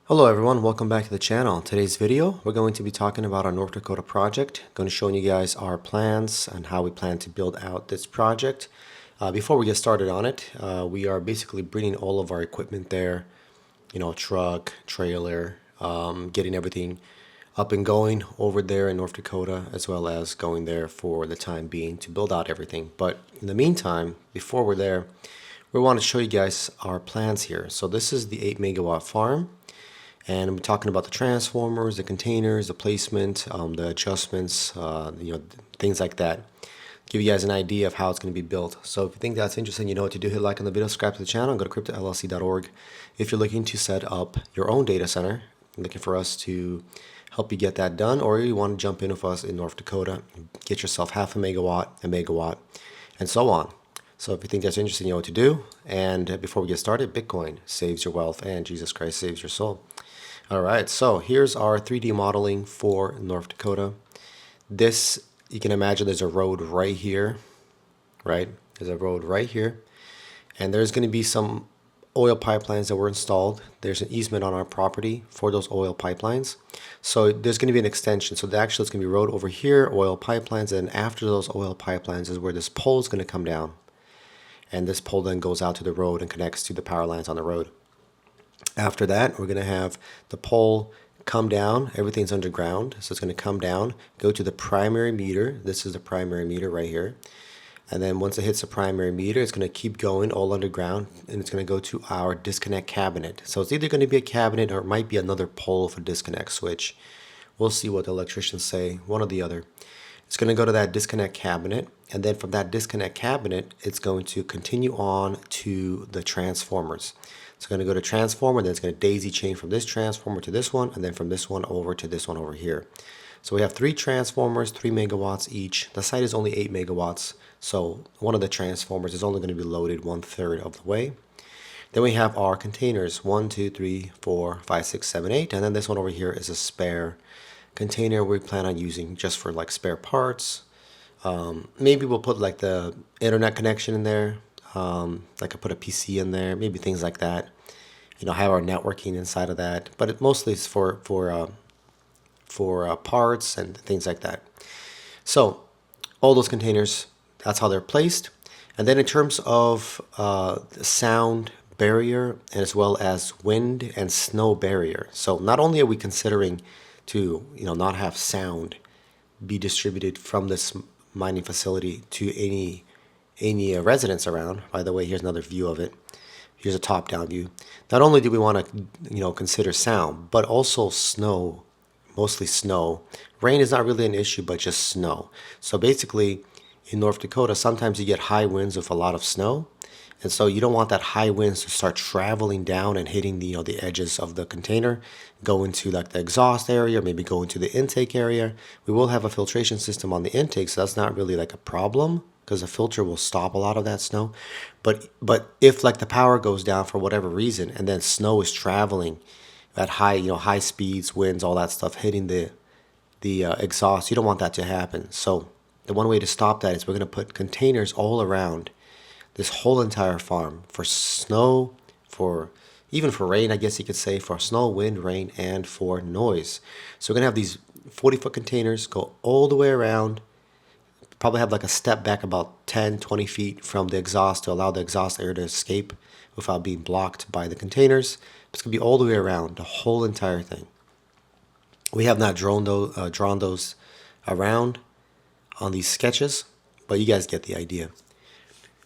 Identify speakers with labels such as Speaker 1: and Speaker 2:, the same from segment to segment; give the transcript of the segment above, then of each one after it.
Speaker 1: Hello everyone, welcome back to the channel. In today's video, we're going to be talking about our North Dakota project. Going to show you guys our plans and how we plan to build out this project. Before we get started on it, we are basically bringing all of our equipment there, truck, trailer, getting everything up and going over there in North Dakota, as well as going there for the time being to build out everything. But in the meantime, before we're there, we want to show you guys our plans here. So this is the 8 megawatt farm. And I'm talking about the transformers, the containers, the placement, the adjustments, things like that. Give you guys an idea of how it's going to be built. So if you think that's interesting, you know what to do. Hit like on the video, subscribe to the channel, and go to cryptollc.org. If you're looking to set up your own data center, looking for us to help you get that done, or you want to jump in with us in North Dakota, get yourself half a megawatt, and so on. So if you think that's interesting, you know what to do. And before we get started, Bitcoin saves your wealth and Jesus Christ saves your soul. All right, so here's our 3D modeling for North Dakota. This, you can imagine there's a road right here, right? There's a road right here. And there's going to be some oil pipelines that were installed. There's an easement on our property for those oil pipelines. So there's going to be an extension. So actually it's going to be road over here, oil pipelines, and after those oil pipelines is where this pole is going to come down. And this pole then goes out to the road and connects to the power lines on the road. After that, we're going to have the pole come down. Everything's underground, so it's going to come down, go to the primary meter. This is the primary meter right here. And then once it hits the primary meter, it's going to keep going all underground, and it's going to go to our disconnect cabinet. So it's either going to be a cabinet or it might be another pole for disconnect switch. We'll see what the electricians say, one or the other. It's going to go to that disconnect cabinet, and then from that disconnect cabinet, it's going to continue on to the transformers. It's going to go to transformer, then it's going to daisy chain from this transformer to this one, and then from this one over to this one over here. So we have 3 transformers, 3 megawatts each. The site is only 8 megawatts, so one of the transformers is only going to be loaded 1/3 of the way. Then we have our containers, 1, 2, 3, 4, 5, 6, 7, 8, and then this one over here is a spare container we plan on using just for like spare parts. Maybe we'll put like the internet connection in there. Like I put a PC in there, maybe things like that. Have our networking inside of that. But it mostly is for parts and things like that. So all those containers, that's how they're placed. And then in terms of sound barrier, as well as wind and snow barrier. So not only are we considering to not have sound be distributed from this mining facility to any residents around. By the way, here's another view of it. Here's a top-down view. Not only do we want to consider sound, but also snow, mostly snow. Rain is not really an issue, but just snow. So basically, in North Dakota, sometimes you get high winds with a lot of snow. And so you don't want that high winds to start traveling down and hitting the edges of the container, go into like the exhaust area, or maybe go into the intake area. We will have a filtration system on the intake, so that's not really like a problem because the filter will stop a lot of that snow. But if like the power goes down for whatever reason, and then snow is traveling at high speeds, winds, all that stuff hitting the exhaust, you don't want that to happen. So the one way to stop that is we're going to put containers all around this whole entire farm for snow, even for rain, I guess you could say, for snow, wind, rain, and for noise. So we're going to have these 40-foot containers go all the way around, probably have like a step back about 10, 20 feet from the exhaust to allow the exhaust air to escape without being blocked by the containers. It's going to be all the way around, the whole entire thing. We have not drawn those around on these sketches, but you guys get the idea.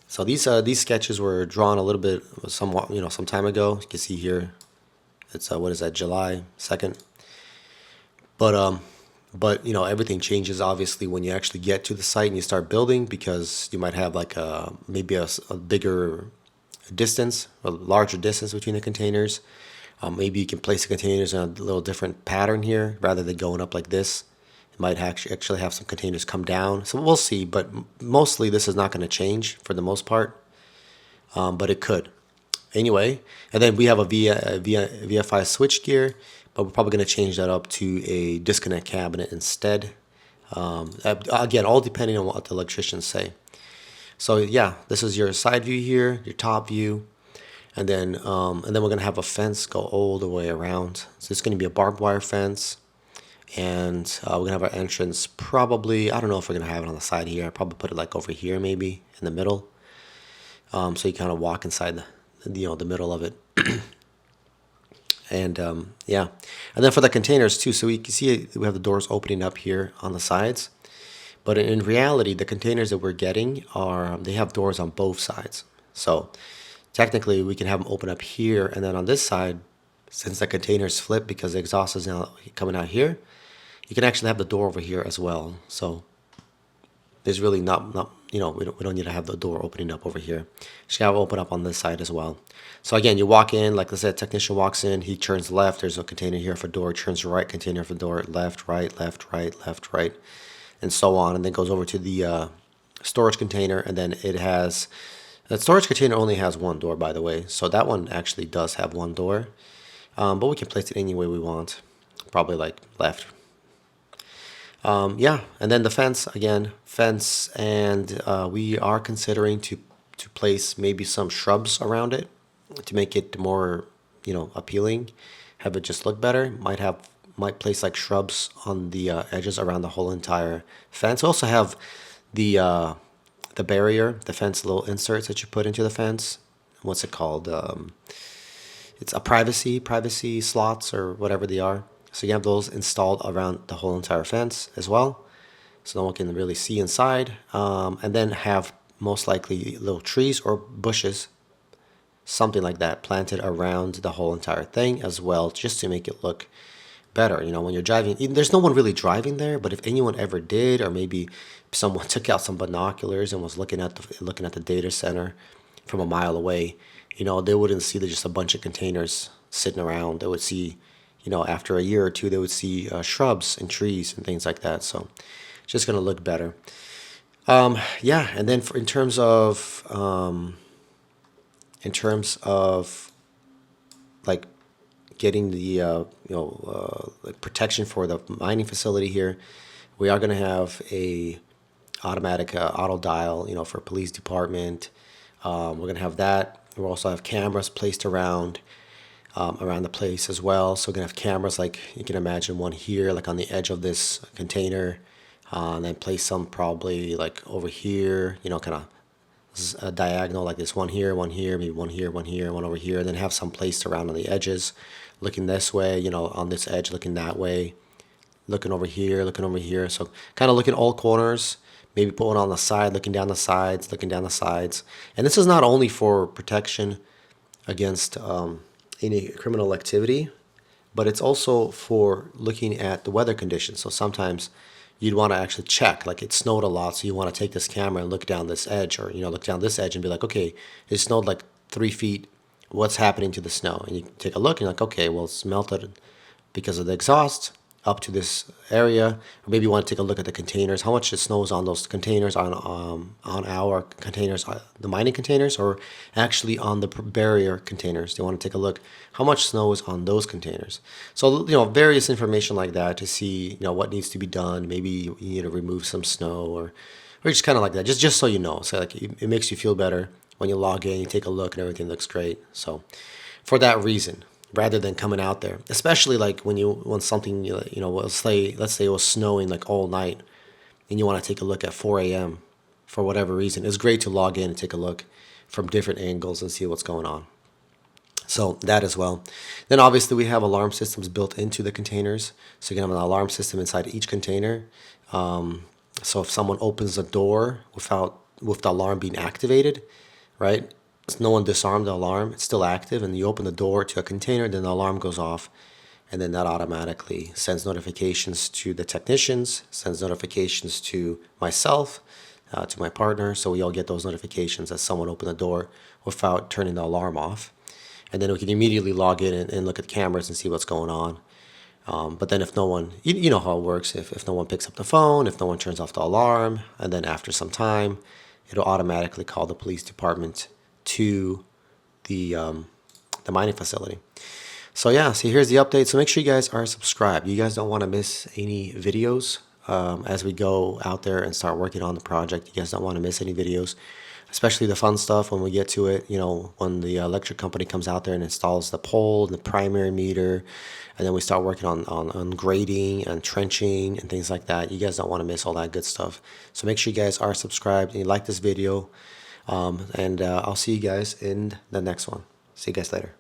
Speaker 1: So these sketches were drawn a little bit, some time ago. You can see here, it's what is that, July 2nd. But everything changes obviously when you actually get to the site and you start building, because you might have like maybe a bigger distance, a larger distance between the containers. Maybe you can place the containers in a little different pattern here rather than going up like this. Might actually have some containers come down, so we'll see, but mostly this is not going to change for the most part, but it could anyway. And then we have a VFI switch gear, but we're probably going to change that up to a disconnect cabinet instead. Again, all depending on what the electricians say. So yeah, this is your side view here, your top view, and then we're gonna have a fence go all the way around. So it's gonna be a barbed wire fence, and we're gonna have our entrance probably. I don't know if we're gonna have it on the side here. I'll probably put it like over here, maybe in the middle. So you kind of walk inside the middle of it. And yeah, and then for the containers too. So we can see we have the doors opening up here on the sides. But in reality, the containers that we're getting they have doors on both sides. So technically, we can have them open up here, and then on this side, since the containers flip because the exhaust is now coming out here, you can actually have the door over here as well. So there's really not we don't need to have the door opening up over here. Just have it open up on this side as well. So again, you walk in, like I said, technician walks in, he turns left, there's a container here for door, turns right, container for door, left, right, left, right, left, right, and so on, and then goes over to the storage container, and then it has, that storage container only has one door, by the way, so that one actually does have one door, but we can place it any way we want, probably like left. Yeah, and then the fence, again, and we are considering to place maybe some shrubs around it to make it more, appealing, have it just look better. Might place like shrubs on the edges around the whole entire fence. We also have the barrier, the fence little inserts that you put into the fence. What's it called? It's a privacy slots or whatever they are. So you have those installed around the whole entire fence as well, so no one can really see inside. And then have most likely little trees or bushes, something like that, planted around the whole entire thing as well, just to make it look better. When you're driving, there's no one really driving there, but if anyone ever did, or maybe someone took out some binoculars and was looking at the data center from a mile away, they wouldn't see just a bunch of containers sitting around. They would see, after a year or two, they would see shrubs and trees and things like that. So it's just going to look better. Yeah, and then in terms of like getting the like protection for the mining facility here, we are going to have a automatic auto dial, for police department. We're going to have that. We'll also have cameras placed around the place as well. So we're gonna have cameras, like you can imagine, one here, like on the edge of this container, and then place some probably like over here, kind of diagonal, like this, one here, maybe one here, one over here, and then have some placed around on the edges, looking this way, on this edge, looking that way, looking over here, So kind of looking all corners. Maybe put one on the side, looking down the sides. And this is not only for protection against any criminal activity, but it's also for looking at the weather conditions. So sometimes you'd want to actually check, like it snowed a lot, so you want to take this camera and look down this edge, or look down this edge and be like, okay, it snowed like 3 feet, what's happening to the snow? And you take a look and you're like, okay, well, it's melted because of the exhaust up to this area. Or maybe you want to take a look at the containers, how much it snows on those containers, on our containers, the mining containers, or actually on the barrier containers. You want to take a look how much snow is on those containers. So various information like that to see what needs to be done. Maybe you need to remove some snow, or just kind of like that, just so you know. So like it makes you feel better when you log in, you take a look and everything looks great. So for that reason, rather than coming out there, especially like when something, let's say it was snowing like all night, and you want to take a look at 4 a.m. for whatever reason, it's great to log in and take a look from different angles and see what's going on. So that as well. Then obviously we have alarm systems built into the containers, so you can have an alarm system inside each container. So if someone opens the door with the alarm being activated, right? No one disarmed the alarm, it's still active, and you open the door to a container, then the alarm goes off, and then that automatically sends notifications to the technicians, sends notifications to myself, to my partner, so we all get those notifications as someone opened the door without turning the alarm off. And then we can immediately log in and look at cameras and see what's going on. But then if no one, you know how it works, if no one picks up the phone, if no one turns off the alarm, and then after some time, it'll automatically call the police department to the mining facility. So yeah, so here's the update. So make sure you guys are subscribed. You guys don't want to miss any videos as we go out there and start working on the project. You guys don't want to miss any videos. especially the fun stuff when we get to it, you know, when the electric company comes out there and installs the pole and the primary meter, and then we start working on grading and trenching and things like that. You guys don't want to miss all that good stuff. So make sure you guys are subscribed and you like this video, and I'll see you guys in the next one. See you guys later.